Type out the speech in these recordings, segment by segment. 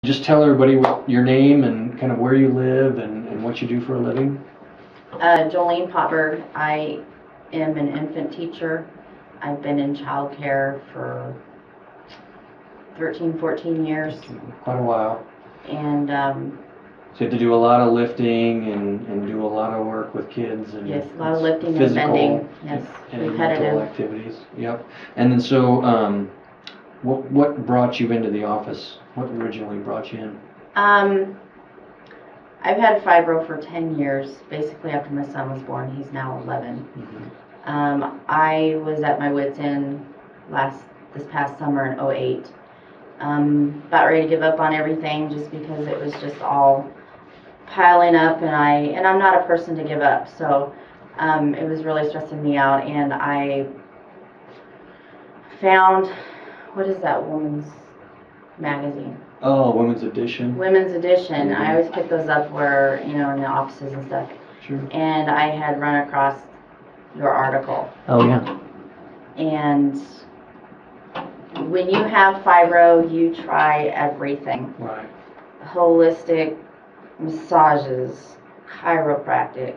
Just tell everybody what your name and kind of where you live and what you do for a living. Jolene Popper. I am an infant teacher. I've been in childcare for 13, 14 years. Quite a while. And so you have to do a lot of lifting and do a lot of work with kids. And yes, a lot of lifting physical, and bending. Yes, and repetitive mental activities. Yep. And then so, what brought you into the office? What originally brought you in? I've had fibro for 10 years. Basically, after my son was born, he's now 11. Mm-hmm. I was at my wit's end this past summer in 08. About ready to give up on everything just because it was just all piling up, and I'm not a person to give up, so it was really stressing me out, and I found, what is that woman's magazine? Oh, Women's Edition. Women's Edition. Mm-hmm. I always pick those up where, in the offices and stuff. Sure. And I had run across your article. Oh, yeah. And when you have fibro, you try everything. Right. Holistic massages, chiropractic.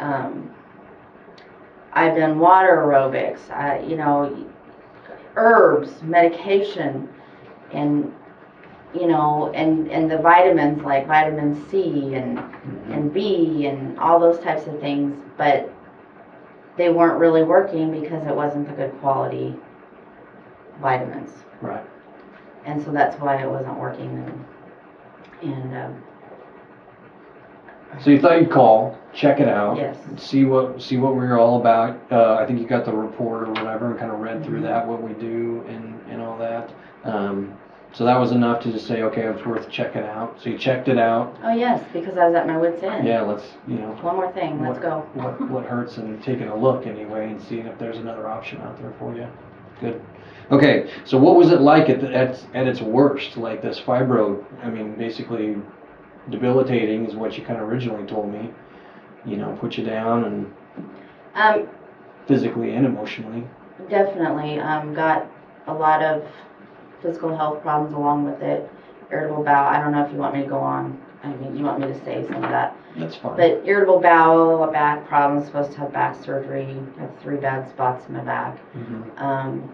I've done water aerobics, herbs, medication, and and the vitamins like vitamin C and B and all those types of things, but they weren't really working because it wasn't the good quality vitamins. Right. And so that's why it wasn't working. So you thought you'd call, check it out, yes, see what we're all about. I think you got the report or whatever and kind of read through that, what we do and all that. So that was enough to just say, okay, it's worth checking out. So you checked it out. Oh yes, because I was at my wit's end. Yeah, let's one more thing, let's go. What hurts and taking a look anyway and seeing if there's another option out there for you. Good. Okay, so what was it like at its worst? Like this fibro, I mean, basically debilitating is what you kind of originally told me. Put you down and physically and emotionally. Definitely. Got a lot of physical health problems along with it. Irritable bowel. I don't know if you want me to go on. I mean, you want me to say some of that. That's fine. But irritable bowel, a back problem. Supposed to have back surgery. I have 3 bad spots in my back. Mm-hmm.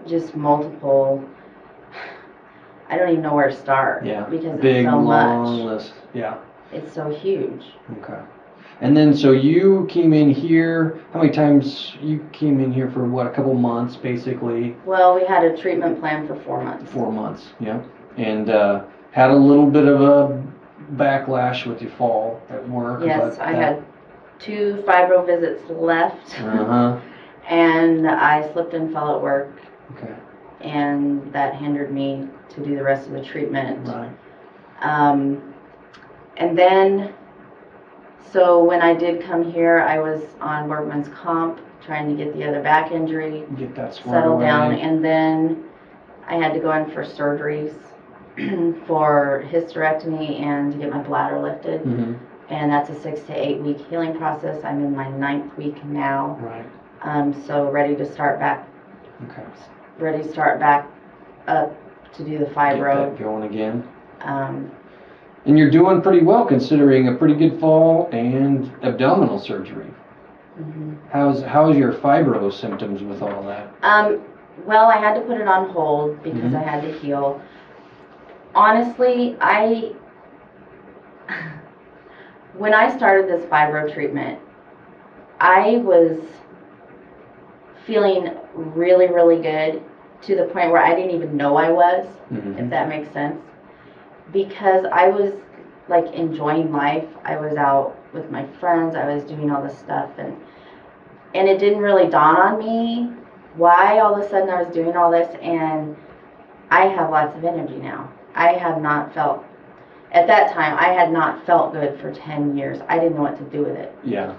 Just multiple. I don't even know where to start. Yeah. Because big, it's so long much. list. Yeah. It's so huge. Okay. And then, so you came in here, how many times you came in here for what, a couple months, basically? Well, we had a treatment plan for 4 months. 4 months, yeah. And had a little bit of a backlash with your fall at work. Yes, I had 2 fibro visits left. And I slipped and fell at work. Okay. And that hindered me to do the rest of the treatment. Right. And then, so when I did come here, I was on workman's comp, trying to get the other back injury get that settled down, and then I had to go in for surgeries for hysterectomy and to get my bladder lifted. Mm-hmm. And that's a 6 to 8 week healing process. I'm in my 9th week now. Right. So ready to start back. Okay. Ready to start back up to do the fibro. Get that going again. And you're doing pretty well considering a pretty good fall and abdominal surgery. Mm-hmm. How's your fibro symptoms with all that? Well, I had to put it on hold because I had to heal. Honestly, when I started this fibro treatment, I was feeling really, really good to the point where I didn't even know I was, if that makes sense. Because I was like enjoying life. I was out with my friends. I was doing all this stuff, and it didn't really dawn on me why all of a sudden I was doing all this. And I have lots of energy now. I have not felt, at that time, I had not felt good for 10 years. I didn't know what to do with it. Yeah.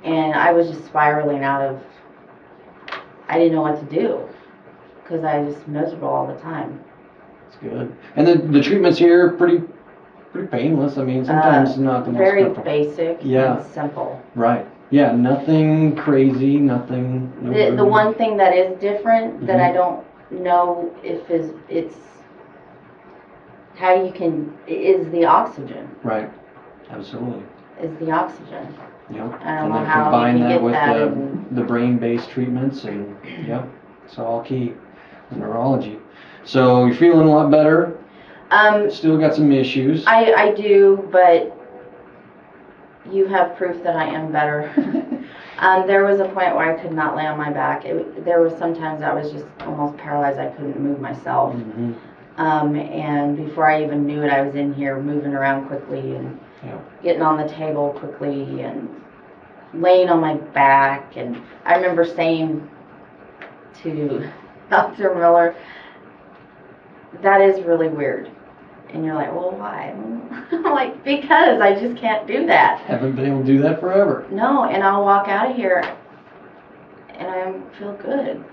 And I was just spiraling out of, I didn't know what to do because I was just miserable all the time. That's good. And the treatments here pretty painless. I mean, sometimes not the most very comfortable. Basic and simple. Right. Yeah, nothing crazy, nothing. The one thing that is different that I don't know if it's how you can, is the oxygen. Right. Absolutely. Is the oxygen. Yep. I don't And know then how combine you can that get with that the brain-based treatments, and yep, it's all key. Neurology. So you're feeling a lot better. Still got some issues. I do, but you have proof that I am better. There was a point where I could not lay on my back. There were some times I was just almost paralyzed. I couldn't move myself. Mm-hmm. And before I even knew it, I was in here moving around quickly and getting on the table quickly and laying on my back. And I remember saying to Dr. Miller, that is really weird. And you're like, well, why? I'm like, because I just can't do that. Haven't been able to do that forever. No, and I'll walk out of here and I feel good.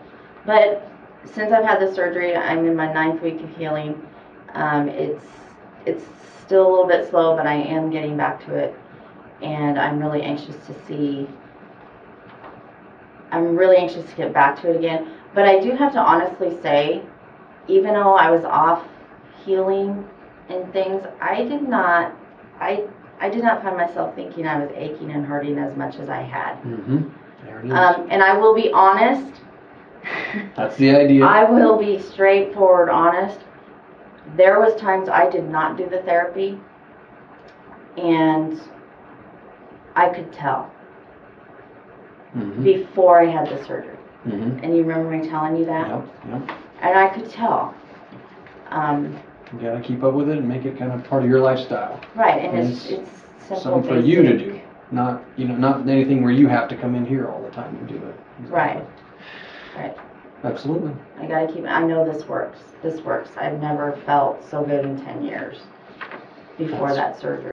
But since I've had the surgery, I'm in my 9th week of healing. It's still a little bit slow, but I am getting back to it. And I'm really anxious to get back to it again. But I do have to honestly say, even though I was off healing and things, I did not find myself thinking I was aching and hurting as much as I had. Mm-hmm. There it is. And I will be honest. That's the idea. I will be straightforward honest. There was times I did not do the therapy, and I could tell before I had the surgery. Mm-hmm. And you remember me telling you that? Yep. And I could tell. You gotta keep up with it and make it kind of part of your lifestyle. Right, and it's simple, something for you to do, not anything where you have to come in here all the time to do it. Exactly. Right. Absolutely. I gotta keep. I know this works. I've never felt so good in 10 years before that surgery.